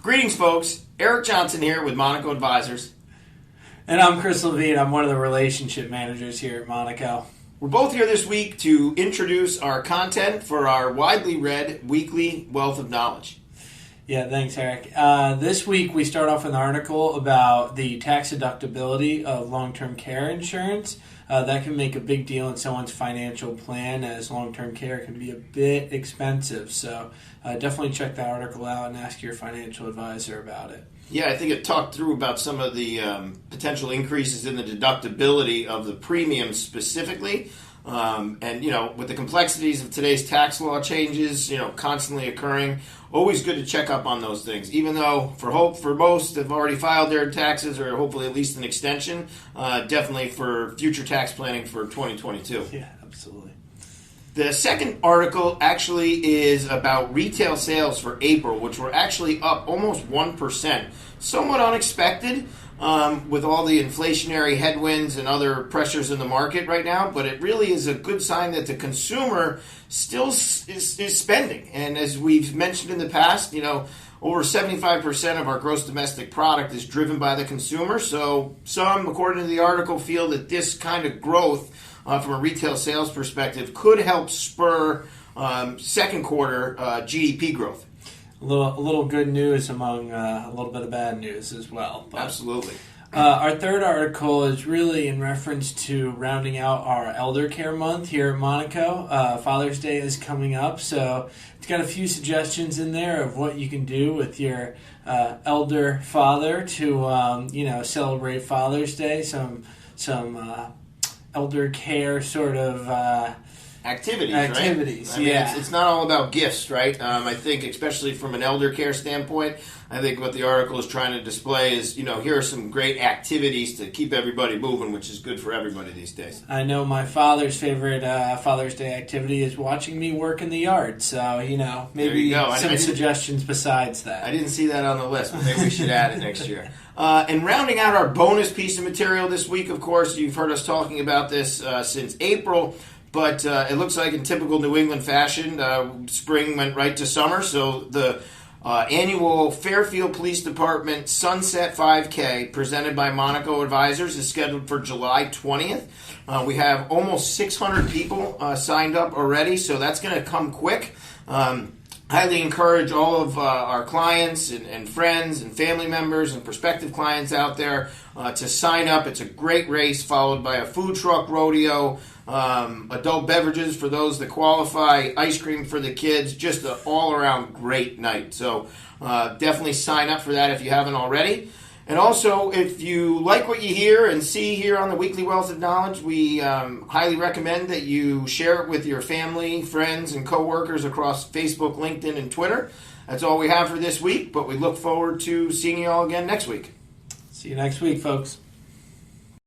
Greetings, folks. Eric Johnson here with Moneco Advisors. And I'm Chris Levine. I'm one of the relationship managers here at Moneco. We're both here this week to introduce our content for our widely read weekly Wealth of Knowledge. Yeah, thanks, Eric. This week we start off with an article about the tax deductibility of long-term care insurance. That can make a big deal in someone's financial plan, as long-term care can be a bit expensive. So definitely check that article out and ask your financial advisor about it. Yeah, I think it talked through about some of the potential increases in the deductibility of the premiums specifically. And, with the complexities of today's tax law changes, constantly occurring, always good to check up on those things. Even though, for most have already filed their taxes or hopefully at least an extension, definitely for future tax planning for 2022. Yeah, absolutely. The second article actually is about retail sales for April, which were actually up almost 1%. Somewhat unexpected with all the inflationary headwinds and other pressures in the market right now, but it really is a good sign that the consumer still is spending. And as we've mentioned in the past, over 75% of our gross domestic product is driven by the consumer. So some, according to the article, feel that this kind of growth from a retail sales perspective could help spur second quarter GDP growth. A little good news among a little bit of bad news as well. But, absolutely. Our third article is really in reference to rounding out our Elder Care Month here at Moneco. Father's Day is coming up, so it's got a few suggestions in there of what you can do with your elder father to celebrate Father's Day. Some elder care sort of activities, right? Yeah. It's not all about gifts, right? I think, especially from an elder care standpoint, I think what the article is trying to display is, here are some great activities to keep everybody moving, which is good for everybody these days. I know my father's favorite Father's Day activity is watching me work in the yard, so, maybe some suggestions besides that. I didn't see that on the list, but maybe we should add it next year. And rounding out our bonus piece of material this week, of course, you've heard us talking about this since April, but it looks like in typical New England fashion, spring went right to summer. So the annual Fairfield Police Department Sunset 5K presented by Moneco Advisors is scheduled for July 20th. We have almost 600 people signed up already, so that's going to come quick. Highly encourage all of our clients and friends and family members and prospective clients out there to sign up. It's a great race followed by a food truck rodeo, adult beverages for those that qualify, ice cream for the kids, just an all-around great night. So definitely sign up for that if you haven't already. And also, if you like what you hear and see here on the Weekly Wealth of Knowledge, we highly recommend that you share it with your family, friends, and coworkers across Facebook, LinkedIn, and Twitter. That's all we have for this week, but we look forward to seeing you all again next week. See you next week, folks.